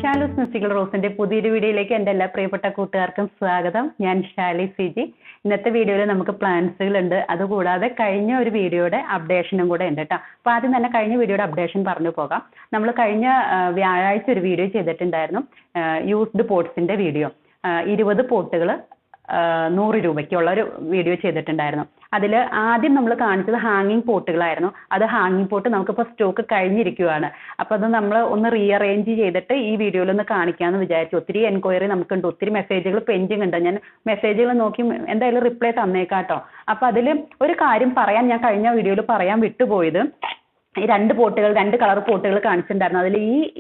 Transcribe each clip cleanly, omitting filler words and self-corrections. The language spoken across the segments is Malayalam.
ഷാലൂസ് മ്യൂസിക്കൽ റോസിന്റെ പുതിയൊരു വീഡിയോയിലേക്ക് എൻ്റെ എല്ലാ പ്രിയപ്പെട്ട കൂട്ടുകാർക്കും സ്വാഗതം. ഞാൻ ഷാലി സിജി. ഇന്നത്തെ വീഡിയോയിൽ നമുക്ക് പ്ലാൻസുകൾ ഉണ്ട്, അതുകൂടാതെ കഴിഞ്ഞ ഒരു വീഡിയോയുടെ അപ്ഡേഷനും കൂടെ ഉണ്ട് കേട്ടോ. അപ്പോൾ ആദ്യം തന്നെ കഴിഞ്ഞ വീഡിയോയുടെ അപ്ഡേഷൻ പറഞ്ഞു പോകാം. നമ്മൾ കഴിഞ്ഞ വ്യാഴാഴ്ച ഒരു വീഡിയോ ചെയ്തിട്ടുണ്ടായിരുന്നു, യൂസ്ഡ് പോട്ട്സിന്റെ വീഡിയോ. 20 പോട്ടുകൾ 100 രൂപയ്ക്കുള്ള ഒരു വീഡിയോ ചെയ്തിട്ടുണ്ടായിരുന്നു. അതിൽ ആദ്യം നമ്മൾ കാണിച്ചത് ഹാങ്ങിങ് പോട്ടുകളായിരുന്നു. അത് ഹാങ്ങിങ് പോട്ട് നമുക്കിപ്പോൾ സ്റ്റോക്ക് കഴിഞ്ഞിരിക്കുകയാണ്. അപ്പോൾ അത് നമ്മൾ ഒന്ന് റീഅറേഞ്ച് ചെയ്തിട്ട് ഈ വീഡിയോയിൽ ഒന്ന് കാണിക്കാമെന്ന് വിചാരിച്ചു. ഒത്തിരി എൻക്വയറി നമുക്കുണ്ട്, ഒത്തിരി മെസ്സേജുകൾ പെൻഡിങ് ഉണ്ട്. ഞാൻ മെസ്സേജുകൾ നോക്കി എന്തായാലും റിപ്ലൈ തന്നേക്കാം കേട്ടോ. അപ്പോൾ അതിൽ ഒരു കാര്യം പറയാൻ ഞാൻ കഴിഞ്ഞ വീഡിയോയിൽ പറയാൻ വിട്ടുപോയത്, ഈ 2 പോട്ടുകൾ 2 കളർ പോട്ടുകൾ കാണിച്ചിട്ടുണ്ടായിരുന്നു. അതിൽ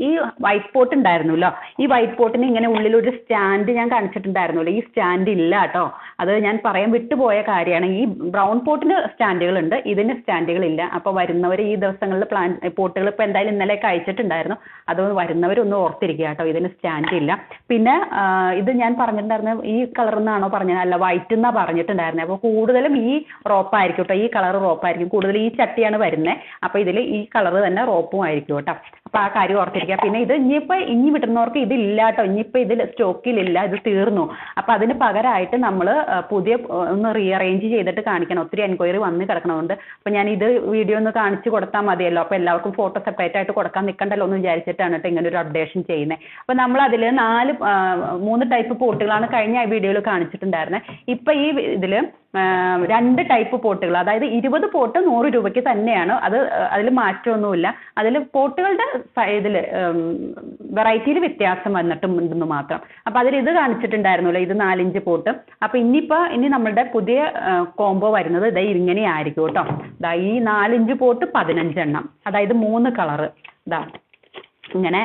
ഈ വൈറ്റ് പോട്ട് ഉണ്ടായിരുന്നല്ലോ, ഈ വൈറ്റ് പോട്ടിന് ഇങ്ങനെ ഉള്ളിലൊരു സ്റ്റാൻഡ് ഞാൻ കാണിച്ചിട്ടുണ്ടായിരുന്നല്ലോ, ഈ സ്റ്റാൻഡ് ഇല്ല കേട്ടോ. അത് ഞാൻ പറയാൻ വിട്ടുപോയ കാര്യമാണ്. ഈ ബ്രൗൺ പോട്ടിന് സ്റ്റാൻഡുകളുണ്ട്, ഇതിന് സ്റ്റാൻഡുകളില്ല. അപ്പോൾ വരുന്നവർ ഈ ദിവസങ്ങളിൽ പോട്ടുകൾ ഇപ്പോൾ എന്തായാലും ഇന്നലെയൊക്കെ അയച്ചിട്ടുണ്ടായിരുന്നു, അത് വരുന്നവരൊന്നും ഓർത്തിരിക്കുക കേട്ടോ, ഇതിന് സ്റ്റാൻഡ് ഇല്ല. പിന്നെ ഇത് ഞാൻ പറഞ്ഞിട്ടുണ്ടായിരുന്നു ഈ കളർ എന്നാണോ പറഞ്ഞത്, അല്ല വൈറ്റ് എന്നാണ് പറഞ്ഞിട്ടുണ്ടായിരുന്നത്. അപ്പോൾ കൂടുതലും ഈ റോപ്പായിരിക്കും കേട്ടോ, ഈ കളർ റോപ്പായിരിക്കും കൂടുതൽ. ഈ ചട്ടിയാണ് വരുന്നത്, അപ്പോൾ ഇതിൽ ഈ കളർ തന്നെ റോപ്പും ആയിരിക്കും കേട്ടോ. അപ്പോൾ ആ കാര്യം ഓർത്തിരിക്കുക. പിന്നെ ഇത് ഇനി വിട്ടുന്നവർക്ക് ഇതില്ല കേട്ടോ, ഇനിയിപ്പോൾ ഇതിൽ സ്റ്റോക്കിലില്ല, ഇത് തീർന്നു. അപ്പോൾ അതിന് പകരമായിട്ട് നമ്മൾ പുതിയ ഒന്ന് റീഅറേഞ്ച് ചെയ്തിട്ട് കാണിക്കണം. ഒത്തിരി എൻക്വയറി വന്ന് കിടക്കണമുണ്ട്. അപ്പോൾ ഞാൻ ഇത് വീഡിയോ ഒന്ന് കാണിച്ച് കൊടുത്താൽ മതിയല്ലോ, അപ്പോൾ എല്ലാവർക്കും ഫോട്ടോ സെപ്പറേറ്റ് ആയിട്ട് കൊടുക്കാൻ നിൽക്കണ്ടല്ലോ എന്ന് വിചാരിച്ചിട്ടാണ് കേട്ടോ ഇങ്ങനെ ഒരു അപ്ഡേഷൻ ചെയ്യുന്നത്. അപ്പോൾ നമ്മൾ അതിൽ 3 ടൈപ്പ് പോട്ടുകളാണ് കഴിഞ്ഞ വീഡിയോയിൽ കാണിച്ചിട്ടുണ്ടായിരുന്നത്. ഇപ്പം ഈ ഇതിൽ 2 ടൈപ്പ് പോട്ടുകൾ, അതായത് 20 പോട്ട് 100 രൂപയ്ക്ക് തന്നെയാണ്. അതിൽ മാറ്റമൊന്നുമില്ല. അതിൽ പോട്ടുകളുടെ ഇതിൽ വെറൈറ്റിയിൽ വ്യത്യാസം വന്നിട്ടുണ്ടെന്ന് മാത്രം. അപ്പോൾ അതിൽ ഇത് കാണിച്ചിട്ടുണ്ടായിരുന്നല്ലോ, ഇത് 4 ഇഞ്ച് പോട്ട്. അപ്പോൾ ഇനി നമ്മളുടെ പുതിയ കോംബോ വരുന്നത് ഇതാ ഇങ്ങനെ ആയിരിക്കും കേട്ടോ. ഇതാ ഈ 4 ഇഞ്ച് പോട്ട് 15 എണ്ണം, അതായത് 3 കളറ്. ഇതാ ഇങ്ങനെ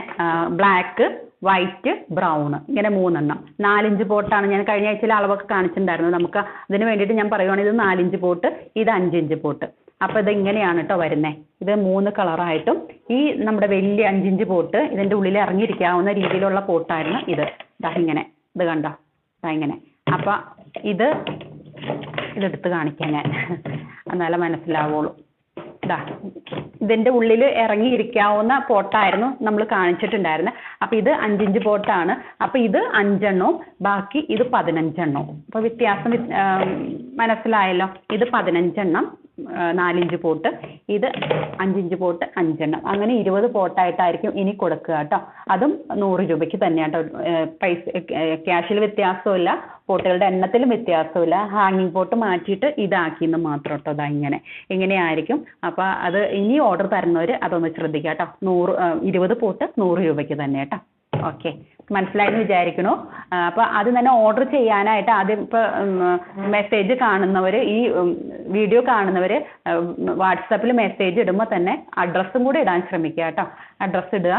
ബ്ലാക്ക്, വൈറ്റ്, ബ്രൗൺ, ഇങ്ങനെ 3 എണ്ണം. 4 ഇഞ്ച് പോട്ടാണ്. ഞാൻ കഴിഞ്ഞ ആഴ്ചയിൽ അളവൊക്കെ കാണിച്ചിട്ടുണ്ടായിരുന്നു. നമുക്ക് അതിന് വേണ്ടിയിട്ട് ഞാൻ പറയുവാണെങ്കിൽ ഇത് 4 ഇഞ്ച് പോട്ട്, ഇത് 5 ഇഞ്ച് പോട്ട്. അപ്പോൾ ഇത് ഇങ്ങനെയാണ് കേട്ടോ വരുന്നത്. ഇത് 3 കളറായിട്ടും ഈ നമ്മുടെ വലിയ 5 ഇഞ്ച് പോട്ട് ഇതിൻ്റെ ഉള്ളിൽ ഇറങ്ങിയിരിക്കാവുന്ന രീതിയിലുള്ള പോട്ടായിരുന്നു ഇത്. ഇതാ ഇങ്ങനെ, ഇത് കണ്ടോ, ഇതാ ഇങ്ങനെ. അപ്പോൾ ഇതെടുത്ത് കാണിക്കാം ഞാൻ, എന്നാലേ മനസ്സിലാവുള്ളൂ. ഇതാ ഇതിൻ്റെ ഉള്ളിൽ ഇറങ്ങിയിരിക്കാവുന്ന പോട്ടായിരുന്നു നമ്മൾ കാണിച്ചിട്ടുണ്ടായിരുന്നത്. അപ്പോൾ ഇത് 5 ഇഞ്ച് പോട്ടാണ്. അപ്പോൾ ഇത് 5 എണ്ണവും ബാക്കി ഇത് 15 എണ്ണവും. അപ്പോൾ വ്യത്യാസം മനസ്സിലായല്ലോ. ഇത് 15 എണ്ണം 4 ഇഞ്ച് പോട്ട്, ഇത് 5 ഇഞ്ച് പോട്ട് 5 എണ്ണം. അങ്ങനെ 20 പോട്ടായിട്ടായിരിക്കും ഇനി കൊടുക്കുക കേട്ടോ. അതും 100 രൂപയ്ക്ക് തന്നെയാണ് കേട്ടോ. പൈസ ക്യാഷിൽ വ്യത്യാസമില്ല, പോട്ടുകളുടെ എണ്ണത്തിലും വ്യത്യാസമില്ല. ഹാങ്ങിങ് പോട്ട് മാറ്റിയിട്ട് ഇതാക്കിയെന്ന് മാത്രം കേട്ടോ. അതാ ഇങ്ങനെയായിരിക്കും. അപ്പോൾ അത് ഇനി ഓർഡർ തരുന്നവർ അതൊന്ന് ശ്രദ്ധിക്കുക കേട്ടോ. 20 പോട്ട് 100 രൂപയ്ക്ക് തന്നെ കേട്ടോ. ഓക്കെ, മനസ്സിലായെന്ന് വിചാരിക്കണു. അപ്പോൾ അത് തന്നെ ഓർഡർ ചെയ്യാനായിട്ട് ആദ്യം ഇപ്പോൾ മെസ്സേജ് കാണുന്നവർ, ഈ വീഡിയോ കാണുന്നവർ വാട്സാപ്പിൽ മെസ്സേജ് ഇടുമ്പോൾ തന്നെ അഡ്രസ്സും കൂടെ ഇടാൻ ശ്രമിക്കുക കേട്ടോ. അഡ്രസ്സ് ഇടുക,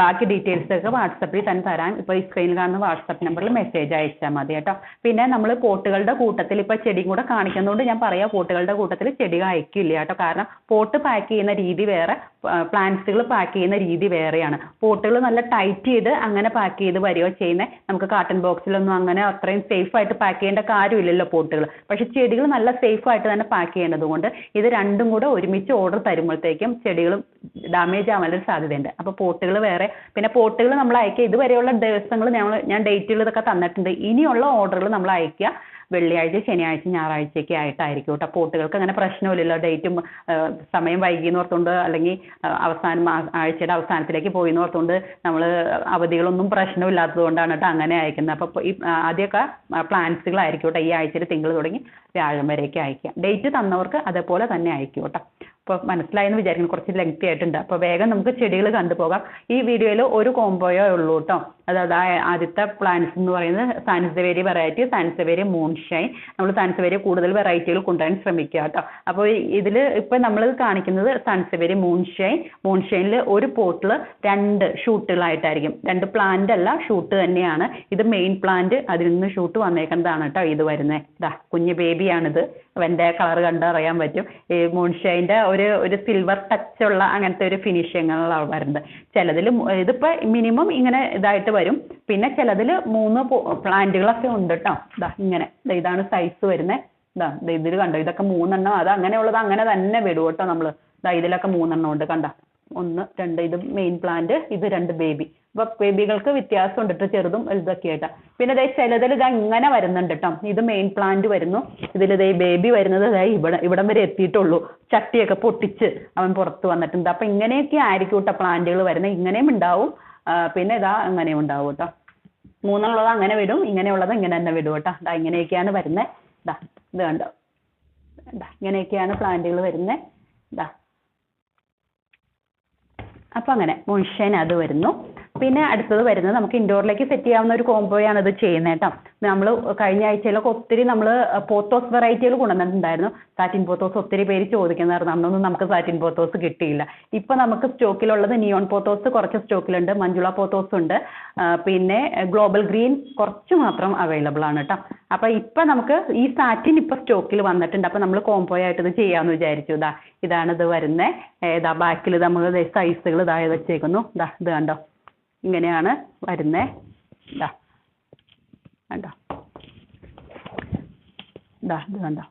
ബാക്കി ഡീറ്റെയിൽസൊക്കെ വാട്സാപ്പിൽ തന്നെ തരാൻ ഇപ്പോൾ ഈ സ്ക്രീനിൽ കാണുന്ന വാട്സാപ്പ് നമ്പറിൽ മെസ്സേജ് അയച്ചാൽ മതി കേട്ടോ. പിന്നെ നമ്മൾ പോട്ടുകളുടെ കൂട്ടത്തിൽ ഇപ്പോൾ ചെടിയും കൂടെ കാണിക്കുന്നതുകൊണ്ട് ഞാൻ പറയാം, പോട്ടുകളുടെ കൂട്ടത്തിൽ ചെടികൾ അയക്കില്ല കേട്ടോ. കാരണം പോട്ട് പാക്ക് ചെയ്യുന്ന രീതി വേറെ, പ്ലാന്റ്സുകൾ പാക്ക് ചെയ്യുന്ന രീതി വേറെയാണ്. പോട്ടുകൾ നല്ല ടൈറ്റ് ചെയ്ത് അങ്ങനെ പാക്ക് ചെയ്ത് വരികയോ ചെയ്യുന്നത്. നമുക്ക് കാർട്ടൺ ബോക്സിലൊന്നും അങ്ങനെ അത്രയും സേഫ് ആയിട്ട് പാക്ക് ചെയ്യേണ്ട കാര്യമില്ലല്ലോ പോട്ടുകൾ. പക്ഷെ ചെടികൾ നല്ല സേഫ് ആയിട്ട് തന്നെ പാക്ക് ചെയ്യേണ്ടത് കൊണ്ട് ഇത് രണ്ടും കൂടെ ഒരുമിച്ച് ഓർഡർ തരുമ്പോഴത്തേക്കും ചെടികൾ ഡാമേജ് ആവാനൊരു സാധ്യതയുണ്ട്. അപ്പോൾ പോട്ടുകൾ വേറെ, പിന്നെ പോട്ടുകൾ നമ്മൾ അയക്കുക. ഇതുവരെയുള്ള ദിവസങ്ങൾ ഞാൻ ഡേറ്റുകൾ ഇതൊക്കെ തന്നിട്ടുണ്ട്. ഇനിയുള്ള ഓർഡറുകൾ നമ്മൾ അയക്കുക വെള്ളിയാഴ്ച, ശനിയാഴ്ച, ഞായറാഴ്ചയൊക്കെ ആയിട്ടായിരിക്കും കേട്ടോ. പോട്ടുകൾക്ക് അങ്ങനെ പ്രശ്നമില്ലല്ലോ. ഡേറ്റും സമയം വൈകിയെന്ന് ഓർത്തുകൊണ്ട്, അല്ലെങ്കിൽ ആഴ്ചയുടെ അവസാനത്തിലേക്ക് പോയി എന്ന് ഓർത്തുകൊണ്ട് നമ്മൾ അവധികളൊന്നും പ്രശ്നമില്ലാത്തത് കൊണ്ടാണ് കേട്ടോ അങ്ങനെ അയക്കുന്നത്. അപ്പോൾ ഈ ആദ്യമൊക്കെ പ്ലാന്റ്സുകളായിരിക്കും കേട്ടോ ഈ ആഴ്ചയിൽ തിങ്കൾ തുടങ്ങി വ്യാഴം വരെയൊക്കെ അയക്കുക. ഡേറ്റ് തന്നവർക്ക് അതേപോലെ തന്നെ അയക്കും കേട്ടോ. അപ്പോൾ മനസ്സിലായെന്ന് വിചാരിക്കുന്നു, കുറച്ച് ലെങ്തി ആയിട്ടുണ്ട്. അപ്പോൾ വേഗം നമുക്ക് ചെടികൾ കണ്ടുപോകാം. ഈ വീഡിയോയിൽ ഒരു കോംബോയോ ഉള്ളൂ കേട്ടോ. അതായത് ആദ്യത്തെ പ്ലാന്റ്സ് എന്ന് പറയുന്നത് സാൻസവേരി വെറൈറ്റി, സാൻസവേരി മൂൺഷൈൻ. നമ്മൾ സാൻസവേരി കൂടുതൽ വെറൈറ്റികൾ കൊണ്ടുവരാൻ ശ്രമിക്കുക കേട്ടോ. അപ്പോൾ ഇതിൽ ഇപ്പോൾ നമ്മൾ കാണിക്കുന്നത് സാൻസവേരി മൂൺഷൈനിൽ ഒരു പോട്ടിൽ 2 ഷൂട്ടുകളായിട്ടായിരിക്കും. 2 പ്ലാന്റ് അല്ല, ഷൂട്ട് തന്നെയാണ്. ഇത് മെയിൻ പ്ലാന്റ്, അതിൽ നിന്ന് ഷൂട്ട് വന്നേക്കുന്നതാണ് കേട്ടോ ഇത് വരുന്നത്. ഇതാ കുഞ്ഞ് ബേബിയാണിത്. അവൻ്റെ കളർ കണ്ടറിയാൻ പറ്റും. ഈ മൂൺഷൈൻ്റെ ഒരു സിൽവർ ടച്ച് ഉള്ള അങ്ങനത്തെ ഒരു ഫിനിഷിങ്ങുകളാണ് വരുന്നത്. ചിലതിൽ ഇതിപ്പോൾ മിനിമം ഇങ്ങനെ ഇതായിട്ട് വരും. പിന്നെ ചിലതിൽ 3 പ്ലാന്റുകളൊക്കെ ഉണ്ട് കേട്ടോ. ഇങ്ങനെ ഇതാണ് സൈസ് വരുന്നത്. ഇതിൽ കണ്ടോ, ഇതൊക്കെ 3 എണ്ണം. അത് അങ്ങനെയുള്ളത് അങ്ങനെ തന്നെ വിടും കേട്ടോ. നമ്മൾ ഇതിലൊക്കെ 3 എണ്ണം ഉണ്ട്. കണ്ട 1 2, ഇത് മെയിൻ പ്ലാന്റ്, ഇത് 2 ബേബി. അപ്പോൾ ബേബികൾക്ക് വ്യത്യാസം ഉണ്ട് കേട്ടോ, ചെറുതും വലുതൊക്കെ ആയിട്ടാ. പിന്നെ ഇതേ ചിലതിൽ ഇതാ ഇങ്ങനെ വരുന്നുണ്ട് കേട്ടോ. ഇത് മെയിൻ പ്ലാന്റ് വരുന്നു. ഇതിൽ ഇതേ ബേബി വരുന്നത് ഇവിടം വരെ എത്തിയിട്ടുള്ളൂ. ചട്ടിയൊക്കെ പൊട്ടിച്ച് അവൻ പുറത്ത് വന്നിട്ടുണ്ട്. അപ്പം ഇങ്ങനെയൊക്കെ ആയിരിക്കും കേട്ടോ പ്ലാന്റുകൾ വരുന്നത്. ഇങ്ങനെയും ഉണ്ടാവും, പിന്നെ ഇതാ അങ്ങനെയും ഉണ്ടാവും കേട്ടോ. മൂന്നുള്ളത് അങ്ങനെ വിടും, ഇങ്ങനെയുള്ളത് ഇങ്ങനെ തന്നെ വിടും കേട്ടോ. ഇതാ ഇങ്ങനെയൊക്കെയാണ് വരുന്നത്. ഇതാ ഇത് കണ്ടോ, ഇതാ ഇങ്ങനെയൊക്കെയാണ് പ്ലാന്റുകൾ വരുന്നത്. ഇതാ അപ്പം അങ്ങനെ മുൻഷൈൻ അത് വരുന്നു. പിന്നെ അടുത്തത് വരുന്നത് നമുക്ക് ഇൻഡോറിലേക്ക് സെറ്റ് ചെയ്യാവുന്ന ഒരു കോംബോയാണ് ഇത് ചെയ്യുന്നത് കേട്ടോ. നമ്മൾ കഴിഞ്ഞ ആഴ്ചയിലൊക്കെ ഒത്തിരി നമ്മൾ പോത്തോസ് വെറൈറ്റികൾ കൊണ്ടുവന്നിട്ടുണ്ടായിരുന്നു. സാറ്റിൻ പോത്തോസ് ഒത്തിരി പേര് ചോദിക്കുന്നതായിരുന്നു. അന്നൊന്നും നമുക്ക് സാറ്റിൻ പോത്തോസ് കിട്ടിയില്ല. ഇപ്പം നമുക്ക് സ്റ്റോക്കിലുള്ളത് നിയോൺ പോത്തോസ് കുറച്ച് സ്റ്റോക്കിലുണ്ട്, മഞ്ജുള പോത്തോസ് ഉണ്ട്, പിന്നെ ഗ്ലോബൽ ഗ്രീൻ കുറച്ച് മാത്രം അവൈലബിൾ ആണ് കേട്ടോ. അപ്പം ഇപ്പം നമുക്ക് ഈ സാറ്റിൻ ഇപ്പം സ്റ്റോക്കിൽ വന്നിട്ടുണ്ട്. അപ്പം നമ്മൾ കോംബോ ആയിട്ട് ഇത് ചെയ്യാമെന്ന് വിചാരിച്ചു. ഇതാണിത് വരുന്നത്. ബാക്കിൽ നമ്മൾ സൈസുകൾ ഇതായത് വെച്ചേക്കുന്നു. ഇത് കണ്ടോ, ഇങ്ങനെയാണ് വരുന്നത്. കണ്ടോ, ഇത് കണ്ടോ,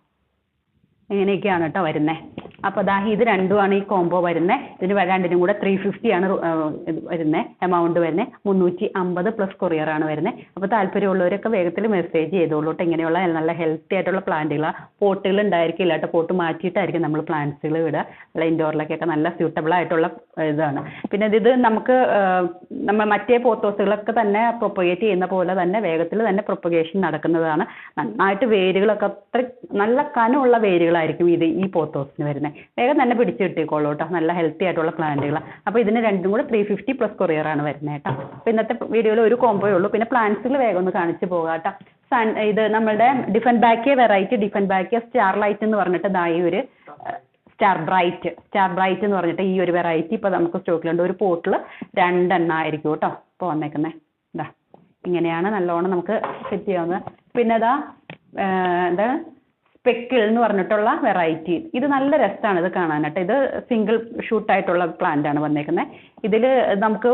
ഇങ്ങനെയൊക്കെയാണ് കേട്ടോ വരുന്നത്. അപ്പോൾ ഇത് രണ്ടുമാണ് ഈ കോംബോ വരുന്നത്. ഇതിന് രണ്ടിനും കൂടെ 350 ആണ് വരുന്നത്, എമൗണ്ട് വരുന്നത്. 350 പ്ലസ് കൊറിയറാണ് വരുന്നത്. അപ്പോൾ താല്പര്യമുള്ളവരൊക്കെ വേഗത്തിൽ മെസ്സേജ് ചെയ്തോളൂ കേട്ടോ. ഇങ്ങനെയുള്ള നല്ല ഹെൽത്തി ആയിട്ടുള്ള പ്ലാന്റുകളാണ്. പോട്ടുകൾ ഉണ്ടായിരിക്കില്ല കേട്ടോ, പോട്ട് മാറ്റിയിട്ടായിരിക്കും നമ്മൾ പ്ലാന്റ്സുകൾ വിടുക. നല്ല ഇൻഡോറിലേക്കൊക്കെ നല്ല സ്യൂട്ടബിൾ ആയിട്ടുള്ള ഇതാണ്. പിന്നെ ഇത് നമുക്ക് നമ്മൾ മറ്റേ പോത്തോസുകളൊക്കെ തന്നെ പ്രൊപ്പഗേറ്റ് ചെയ്യുന്ന പോലെ തന്നെ വേഗത്തിൽ തന്നെ പ്രൊപ്പഗേഷൻ നടക്കുന്നതാണ്. നന്നായിട്ട് വേരുകളൊക്കെ അത്ര നല്ല കനമുള്ള വേരുകളായിരിക്കും ഈ പോത്തോസിന് വരുന്നത്. വേഗം തന്നെ പിടിച്ച് കിട്ടിക്കോളൂ കേട്ടോ. നല്ല ഹെൽത്തി ആയിട്ടുള്ള പ്ലാന്റുകളാണ്. അപ്പോൾ ഇതിന് രണ്ടും കൂടെ 350 പ്ലസ് കൊറിയറാണ് വരുന്നത് കേട്ടോ. അപ്പോൾ ഇന്നത്തെ വീഡിയോയിൽ ഒരു കോംബോയേ ഉള്ളൂ. പിന്നെ പ്ലാന്റ്സുകൾ വേഗം ഒന്ന് കാണിച്ച് പോകാം കേട്ടോ. ഇത് നമ്മുടെ ഡിഫൻ ബാക്കിയ വെറൈറ്റി, ഡിഫൻ ബാക്കിയ സ്റ്റാർ ലൈറ്റ് എന്ന് പറഞ്ഞിട്ട് ഈ ഒരു സ്റ്റാർ ബ്രൈറ്റ് എന്ന് പറഞ്ഞിട്ട് ഈ ഒരു വെറൈറ്റി ഇപ്പോൾ നമുക്ക് സ്റ്റോക്കിലുണ്ട്. ഒരു പോട്ടിൽ 2 എണ്ണം ആയിരിക്കും കേട്ടോ ഇപ്പോൾ വന്നേക്കുന്നത്. ഇങ്ങനെയാണ് നല്ലോണം നമുക്ക് സെറ്റ് ചെയ്യാവുന്നത്. പിന്നെ എന്താ സ്പെക്കിൾ എന്ന് പറഞ്ഞിട്ടുള്ള വെറൈറ്റി. ഇത് നല്ല രസമാണ് ഇത് കാണാനായിട്ട്. ഇത് സിംഗിൾ ഷൂട്ടായിട്ടുള്ള പ്ലാന്റ് ആണ് വന്നേക്കുന്നത്. ഇതിൽ നമുക്ക്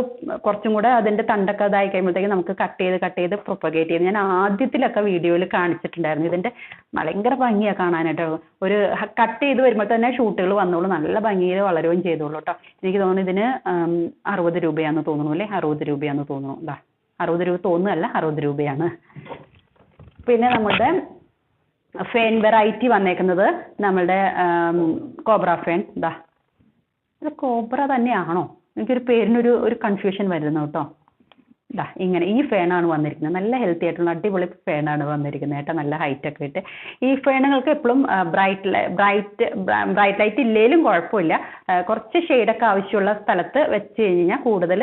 കുറച്ചും കൂടെ അതിൻ്റെ തണ്ടൊക്കെ ഇതായി കഴിയുമ്പോഴത്തേക്കും നമുക്ക് കട്ട് ചെയ്ത് പ്രൊപ്പഗേറ്റ് ചെയ്ത് ഞാൻ ആദ്യത്തിലൊക്കെ വീഡിയോയിൽ കാണിച്ചിട്ടുണ്ടായിരുന്നു. ഇതിൻ്റെ ഭയങ്കര ഭംഗിയാണ് കാണാനായിട്ട്. ഒരു കട്ട് ചെയ്ത് വരുമ്പോൾ തന്നെ ഷൂട്ടുകൾ വന്നോളൂ, നല്ല ഭംഗിയിൽ വളരുകയും ചെയ്തോളൂ കേട്ടോ. എനിക്ക് തോന്നുന്നു ഇതിന് 60 രൂപയാണെന്ന് തോന്നുന്നു, അല്ലേ 60 രൂപയാണെന്ന് തോന്നുന്നു. 60 രൂപ തോന്നുന്നല്ല, 60 രൂപയാണ്. പിന്നെ നമ്മുടെ ഫേൻ വെറൈറ്റി വന്നേക്കുന്നത് നമ്മളുടെ കോബ്ര ഫേൻ. ഇത് കോബ്ര തന്നെയാണോ? എനിക്കൊരു പേരിനൊരു കൺഫ്യൂഷൻ വരുന്നു കേട്ടോ. ഇങ്ങനെ ഈ ഫേണാണ് വന്നിരിക്കുന്നത്. നല്ല ഹെൽത്തി ആയിട്ടുള്ള അടിപൊളി ഫേണാണ് വന്നിരിക്കുന്നത് കേട്ടോ. നല്ല ഹൈറ്റൊക്കെ ഇട്ട് ഈ ഫേണുകൾക്ക് എപ്പോഴും ബ്രൈറ്റ് ലൈറ്റ് ഇല്ലെങ്കിലും കുഴപ്പമില്ല. കുറച്ച് ഷെയ്ഡൊക്കെ ആവശ്യമുള്ള സ്ഥലത്ത് വെച്ച് കഴിഞ്ഞാൽ കൂടുതൽ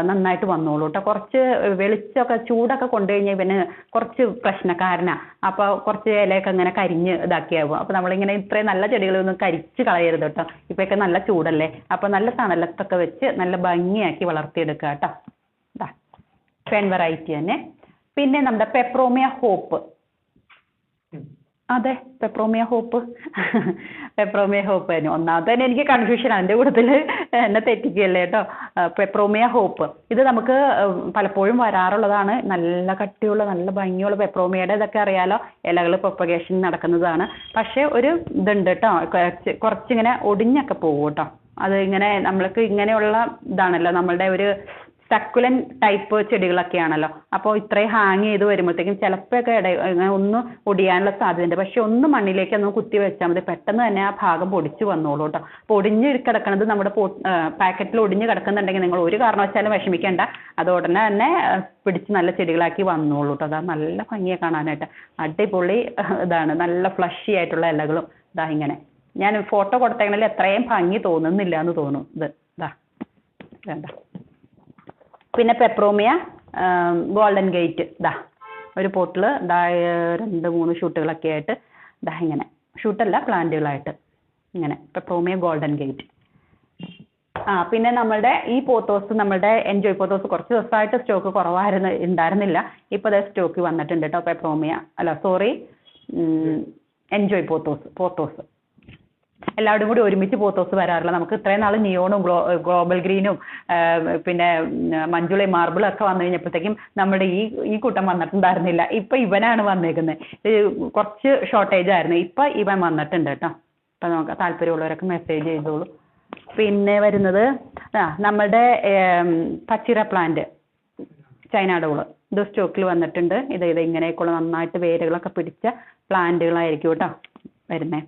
നന്നായിട്ട് വന്നോളൂ കേട്ടോ. കുറച്ച് വെളിച്ചമൊക്കെ ചൂടൊക്കെ കൊണ്ടു കഴിഞ്ഞാൽ പിന്നെ കുറച്ച് പ്രശ്നക്കാരനാണ്. അപ്പോൾ കുറച്ച് ഇലയൊക്കെ ഇങ്ങനെ കരിഞ്ഞ് ഇതാക്കിയാകും. അപ്പോൾ നമ്മളിങ്ങനെ ഇത്രയും നല്ല ചെടികളൊന്നും കരിച്ച് കളയരുത് കേട്ടോ. ഇപ്പോഴൊക്കെ നല്ല ചൂടല്ലേ. അപ്പോൾ നല്ല തണലത്തൊക്കെ വെച്ച് നല്ല ഭംഗിയാക്കി വളർത്തിയെടുക്കുക കേട്ടോ. ഫേൺ വെറൈറ്റി തന്നെ. പിന്നെ നമ്മുടെ പെപ്രോമിയ ഹോപ്പ്. അതെ, പെപ്രോമിയ ഹോപ്പ് തന്നെ. ഒന്നാമത്തെ തന്നെ എനിക്ക് കൺഫ്യൂഷൻ, അതിൻ്റെ കൂട്ടത്തിൽ എന്നെ തെറ്റിക്കുകയല്ലേ കേട്ടോ. പെപ്രോമിയ ഹോപ്പ് ഇത് നമുക്ക് പലപ്പോഴും വരാറുള്ളതാണ്. നല്ല കട്ടിയുള്ള നല്ല ഭംഗിയുള്ള പെപ്രോമിയയുടെ ഇതൊക്കെ അറിയാലോ, ഇലകൾ പ്രൊപ്പഗേഷൻ നടക്കുന്നതാണ്. പക്ഷേ ഒരു ഇതുണ്ട് കേട്ടോ, കുറച്ചിങ്ങനെ ഒടിഞ്ഞൊക്കെ പോകും കേട്ടോ. അത് ഇങ്ങനെ നമ്മൾക്ക് ഇങ്ങനെയുള്ള ഇതാണല്ലോ നമ്മളുടെ ഒരു സക്കുലൻ ടൈപ്പ് ചെടികളൊക്കെയാണല്ലോ. അപ്പോൾ ഇത്രയും ഹാങ് ചെയ്ത് വരുമ്പോഴത്തേക്കും ചിലപ്പോഴൊക്കെ ഒന്ന് ഒടിയാനുള്ള സാധ്യതയുണ്ട്. പക്ഷെ ഒന്ന് മണ്ണിലേക്ക് ഒന്ന് കുത്തി വെച്ചാൽ മതി, പെട്ടെന്ന് തന്നെ ആ ഭാഗം പൊടിച്ച് വന്നോളൂ കേട്ടോ. അപ്പോൾ ഒടിഞ്ഞ് കിടക്കുന്നത് നമ്മുടെ പാക്കറ്റിൽ ഒടിഞ്ഞ് കിടക്കുന്നുണ്ടെങ്കിൽ നിങ്ങൾ ഒരു കാരണവശാലും വിഷമിക്കേണ്ട. അത് ഉടനെ തന്നെ പിടിച്ച് നല്ല ചെടികളാക്കി വന്നോളൂ കേട്ടോ. അതാ നല്ല ഭംഗിയെ കാണാനായിട്ട്. അടിപൊളി ഇതാണ്, നല്ല ഫ്ലഷി ആയിട്ടുള്ള ഇലകളും ഇങ്ങനെ. ഞാൻ ഫോട്ടോ കൊടുത്തതിൽ എത്രയും ഭംഗി തോന്നുന്നില്ല എന്ന് തോന്നും. വേണ്ട. പിന്നെ പെപ്രോമിയ ഗോൾഡൻ ഗേറ്റ് ഒരു പോട്ടിൽ 2-3 ഷൂട്ടുകളൊക്കെ ആയിട്ട് ഇങ്ങനെ ഷൂട്ടല്ല പ്ലാന്റുകളായിട്ട് ഇങ്ങനെ പെപ്രോമിയ ഗോൾഡൻ ഗേറ്റ്. പിന്നെ നമ്മളുടെ ഈ പോത്തോസ്, നമ്മളുടെ എൻജോയ് പോത്തോസ് കുറച്ച് ദിവസമായിട്ട് സ്റ്റോക്ക് ഉണ്ടായിരുന്നില്ല. ഇപ്പോൾ അതേ സ്റ്റോക്ക് വന്നിട്ടുണ്ട് കേട്ടോ. പെപ്രോമിയ എൻജോയ് പോത്തോസ് എല്ലാവരും കൂടി ഒരുമിച്ച് പോത്തോസ് വരാറില്ല. നമുക്ക് ഇത്രയും നാൾ നിയോണും ഗ്ലോബൽ ഗ്രീനും പിന്നെ മഞ്ജുളയും മാർബിളും ഒക്കെ വന്നു കഴിഞ്ഞപ്പോഴത്തേക്കും നമ്മുടെ ഈ കൂട്ടം വന്നിട്ടുണ്ടായിരുന്നില്ല. ഇപ്പം ഇവനാണ് വന്നേക്കുന്നത്. കുറച്ച് ഷോർട്ടേജ് ആയിരുന്നു, ഇപ്പം ഇവൻ വന്നിട്ടുണ്ട് കേട്ടോ. അപ്പം നമുക്ക് താല്പര്യമുള്ളവരൊക്കെ മെസ്സേജ് ചെയ്തോളൂ. പിന്നെ വരുന്നത് നമ്മളുടെ പച്ചിറ പ്ലാന്റ്. ചൈന ഡോള് ഇത് സ്റ്റോക്കിൽ വന്നിട്ടുണ്ട്. ഇത് ഇങ്ങനെയൊക്കെയുള്ള നന്നായിട്ട് വേരുകളൊക്കെ പിടിച്ച പ്ലാന്റുകളായിരിക്കും കേട്ടോ വരുന്നത്.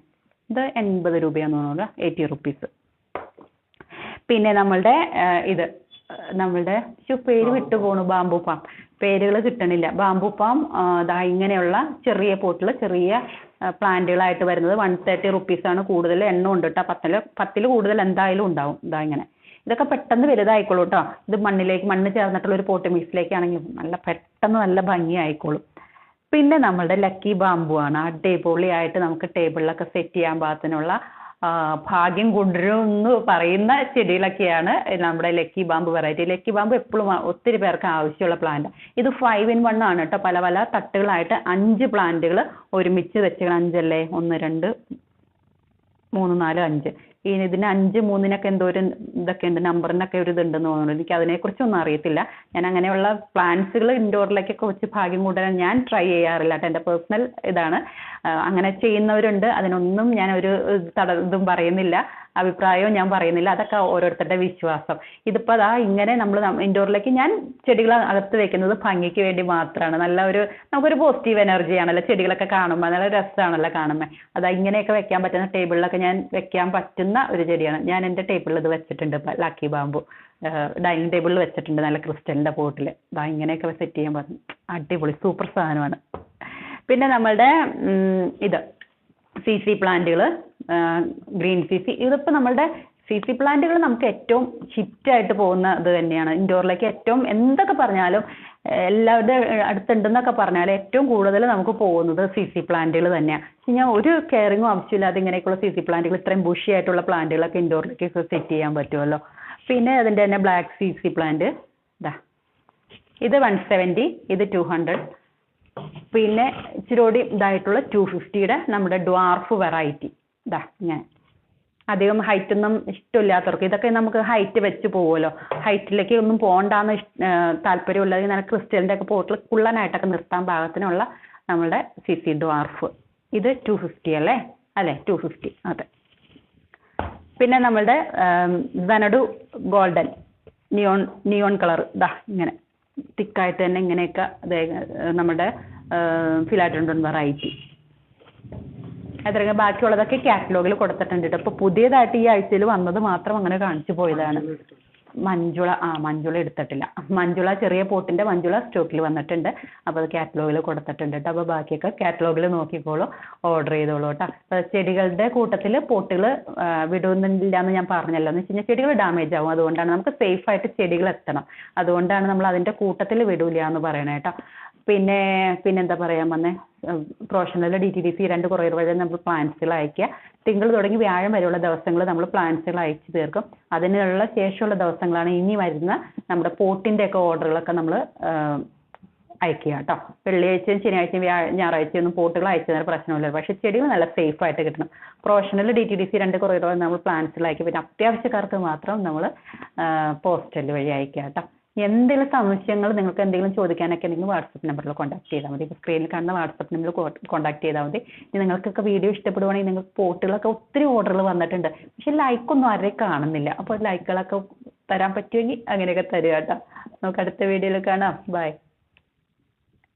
ഇത് 80 രൂപയാന്ന് തോന്നുന്നു, 80 റുപ്പീസ്. പിന്നെ നമ്മളുടെ പേര് വിട്ടുപോണു, ബാംബു പാം. പേരുകൾ കിട്ടണില്ല. ബാംബു പാം ദാ ഇങ്ങനെയുള്ള ചെറിയ പോട്ടിൽ ചെറിയ പ്ലാന്റുകളായിട്ട് വരുന്നത് 130 റുപ്പീസാണ്. കൂടുതൽ എണ്ണം ഉണ്ട് കേട്ടോ. 10 കൂടുതൽ എന്തായാലും ഉണ്ടാവും. ഇതാ ഇങ്ങനെ. ഇതൊക്കെ പെട്ടെന്ന് വലുതായിക്കോളൂ കേട്ടോ. ഇത് മണ്ണ് ചേർന്നിട്ടുള്ള ഒരു പോട്ട് മിക്സിലേക്കാണെങ്കിൽ പെട്ടെന്ന് നല്ല ഭംഗി ആയിക്കോളും. പിന്നെ നമ്മളുടെ ലക്കി ബാമ്പു ആണ്. അടിപൊളിയായിട്ട് നമുക്ക് ടേബിളിലൊക്കെ സെറ്റ് ചെയ്യാൻ പാകത്തിനുള്ള ഭാഗ്യം കൊണ്ടുവരുമെന്ന് പറയുന്ന ചെടികളൊക്കെയാണ് നമ്മുടെ lucky bamboo variety. Lucky bamboo എപ്പോഴും ഒത്തിരി പേർക്ക് ആവശ്യമുള്ള പ്ലാന്റ്. ഇത് 5 in 1 ആണ് കേട്ടോ. പല പല തട്ടുകളായിട്ട് 5 പ്ലാന്റുകൾ ഒരുമിച്ച് വെച്ച് 5 അല്ലേ, 1 2 3 4 5. ഇതിന് 5 3 എന്തോ ഒരു ഇതൊക്കെ ഉണ്ട്, നമ്പറിനൊക്കെ ഒരു ഇതുണ്ടെന്ന് തോന്നുന്നു. എനിക്ക് അതിനെക്കുറിച്ചൊന്നും അറിയത്തില്ല. ഞാൻ അങ്ങനെയുള്ള പ്ലാന്റ്സുകൾ ഇൻഡോറിലേക്കൊക്കെ വെച്ച് ഭാഗ്യം കൊണ്ടുവരാൻ ഞാൻ ട്രൈ ചെയ്യാറില്ല കേട്ടോ. എൻ്റെ പേഴ്സണൽ ഇതാണ്. അങ്ങനെ ചെയ്യുന്നവരുണ്ട്. അതിനൊന്നും ഞാൻ ഒരു ഇതും പറയുന്നില്ല, അഭിപ്രായവും ഞാൻ പറയുന്നില്ല. അതൊക്കെ ഓരോരുത്തരുടെ വിശ്വാസം. ഇതിപ്പോൾ അതാ ഇങ്ങനെ നമ്മൾ ഇൻഡോറിലേക്ക് ഞാൻ ചെടികൾ അകത്ത് വെക്കുന്നത് ഭംഗിക്ക് വേണ്ടി മാത്രമാണ്. നമുക്കൊരു പോസിറ്റീവ് എനർജി ആണല്ലോ ചെടികളൊക്കെ കാണുമ്പോൾ, നല്ല രസമാണല്ലോ കാണുമ്പോൾ. അതാ ഇങ്ങനെയൊക്കെ വെക്കാൻ പറ്റുന്ന ടേബിളിലൊക്കെ ഞാൻ വെക്കാൻ പറ്റുന്ന ഒരു ചെടിയാണ്. ഞാൻ എൻ്റെ ടേബിളിൽ ഇത് വെച്ചിട്ടുണ്ട്. ലക്കി ബാമ്പു ഡൈനിങ് ടേബിളിൽ വെച്ചിട്ടുണ്ട്, നല്ല ക്രിസ്റ്റലിൻ്റെ പോട്ടിൽ. ഇതാ ഇങ്ങനെയൊക്കെ സെറ്റ് ചെയ്യാൻ പറ്റും. അടിപൊളി സൂപ്പർ സാധനമാണ്. പിന്നെ നമ്മളുടെ CC പ്ലാന്റുകൾ, ഗ്രീൻ CC. ഇതിപ്പോൾ നമ്മളുടെ CC പ്ലാന്റുകൾ നമുക്ക് ഏറ്റവും ഹിറ്റായിട്ട് പോകുന്ന ഇത് തന്നെയാണ്. ഇൻഡോറിലേക്ക് ഏറ്റവും എന്തൊക്കെ പറഞ്ഞാലും എല്ലാവരുടെ അടുത്തുണ്ടെന്നൊക്കെ പറഞ്ഞാൽ ഏറ്റവും കൂടുതൽ നമുക്ക് പോകുന്നത് CC പ്ലാന്റുകൾ തന്നെയാണ്. ഞാൻ ഒരു കെയറിങ്ങും ആവശ്യമില്ലാതെ ഇങ്ങനെയൊക്കെയുള്ള CC പ്ലാന്റുകൾ, ഇത്രയും ബുഷി ആയിട്ടുള്ള പ്ലാന്റുകളൊക്കെ ഇൻഡോറിലേക്ക് സെറ്റ് ചെയ്യാൻ പറ്റുമല്ലോ. പിന്നെ അതിൻ്റെ തന്നെ ബ്ലാക്ക് CC പ്ലാന്റ് ഇത് 170, ഇത് 200. പിന്നെ ഇച്ചിരി ഇതായിട്ടുള്ള 250 നമ്മുടെ ഡ്വാർഫ് വെറൈറ്റി. ഇങ്ങനെ അധികം ഹൈറ്റ് ഒന്നും ഇഷ്ടമില്ലാത്തവർക്ക് ഇതൊക്കെ നമുക്ക് ഹൈറ്റ് വെച്ച് പോകുമല്ലോ. ഹൈറ്റിലേക്ക് ഒന്നും പോകണ്ടാന്ന് താല്പര്യമുള്ളത് നല്ല ക്രിസ്റ്റലിൻ്റെ ഒക്കെ പോട്ടിൽ കുള്ളനായിട്ടൊക്കെ നിർത്താൻ പാകത്തിനുള്ള നമ്മുടെ CC ഡ്വാർഫ്. ഇത് 250 അല്ലേ? 250. അതെ. പിന്നെ നമ്മളുടെ സനഡു ഗോൾഡൻ നിയോൺ കളർ ഇങ്ങനെ തിക്കായിട്ട് തന്നെ ഇങ്ങനെയൊക്കെ നമ്മുടെ ഫിലാഡൻഡ്രോൺ വെറൈറ്റി. അതൊക്കെ ബാക്കിയുള്ളതൊക്കെ കാറ്റലോഗിൽ കൊടുത്തിട്ടുണ്ട് കേട്ടോ. ഇപ്പോൾ പുതിയതായിട്ട് ഈ ആഴ്ചയിൽ വന്നത് മാത്രം അങ്ങനെ കാണിച്ചു പോയതാണ്. മഞ്ജുള എടുത്തിട്ടില്ല. മഞ്ജുള ചെറിയ പോട്ടിൻ്റെ മഞ്ജുള സ്റ്റോക്കിൽ വന്നിട്ടുണ്ട്. അപ്പോൾ അത് കാറ്റലോഗിൽ കൊടുത്തിട്ടുണ്ട് കേട്ടോ. അപ്പോൾ ബാക്കിയൊക്കെ കാറ്റലോഗിൽ നോക്കിക്കോളൂ, ഓർഡർ ചെയ്തോളൂ കേട്ടോ. അപ്പോൾ ചെടികളുടെ കൂട്ടത്തിൽ പോട്ടുകൾ വിടുന്നില്ല എന്ന് ഞാൻ പറഞ്ഞല്ലോ. എന്ന് വെച്ച് കഴിഞ്ഞാൽ ചെടികൾ ഡാമേജ് ആവും. അതുകൊണ്ടാണ് നമുക്ക് സേഫായിട്ട് ചെടികൾ എത്തണം. അതുകൊണ്ടാണ് നമ്മൾ അതിൻ്റെ കൂട്ടത്തിൽ വിടൂല എന്ന് പറയണേ കേട്ടോ. പിന്നെന്താ പറയാൻ വന്നേ, പ്രൊഫഷണൽ DTDC 2 കൊറിയർ വഴി നമ്മൾ പ്ലാന്റ്സുകൾ അയക്കുക. തിങ്കൾ തുടങ്ങി വ്യാഴം വരെയുള്ള ദിവസങ്ങൾ നമ്മൾ പ്ലാന്റ്സുകൾ അയച്ചു തീർക്കും. അതിനുള്ള ശേഷമുള്ള ദിവസങ്ങളാണ് ഇനി വരുന്ന നമ്മുടെ പോട്ടിൻ്റെ ഒക്കെ ഓർഡറുകളൊക്കെ നമ്മൾ അയക്കുക കേട്ടോ. വെള്ളിയാഴ്ചയും ശനിയാഴ്ചയും ഞായറാഴ്ചയും ഒന്നും പോട്ടുകൾ അയച്ചു തരാൻ പ്രശ്നമില്ല. പക്ഷേ ചെടികൾ നല്ല സേഫായിട്ട് കിട്ടണം. പ്രൊഫഷണൽ DTDC 2 കൊറിയർ വഴി നമ്മൾ പ്ലാന്റ്സുകൾ അയക്കുക. പിന്നെ അത്യാവശ്യക്കാർക്ക് മാത്രം നമ്മൾ പോസ്റ്റൽ വഴി അയക്കുക കേട്ടോ. എന്തെങ്കിലും സംശയങ്ങൾ നിങ്ങൾക്ക് എന്തെങ്കിലും ചോദിക്കാനൊക്കെ നിങ്ങൾ വാട്സപ്പ് നമ്പറിൽ കോൺടാക്ട് ചെയ്താൽ മതി. ഇപ്പോൾ സ്ക്രീനിൽ കാണുന്ന വാട്സപ്പ് നമ്പറിൽ കോൺടാക്ട് ചെയ്താൽ മതി. ഇനി നിങ്ങൾക്കൊക്കെ വീഡിയോ ഇഷ്ടപ്പെടുവാണെങ്കിൽ നിങ്ങൾക്ക് പോട്ടുകളൊക്കെ ഒത്തിരി ഓർഡറുകൾ വന്നിട്ടുണ്ട്. പക്ഷേ ലൈക്കൊന്നും ആരെയും കാണുന്നില്ല. അപ്പോൾ ലൈക്കുകളൊക്കെ തരാൻ പറ്റുമെങ്കിൽ അങ്ങനെയൊക്കെ തരിക കേട്ടോ. നമുക്ക് അടുത്ത വീഡിയോയിൽ കാണാം. ബൈ.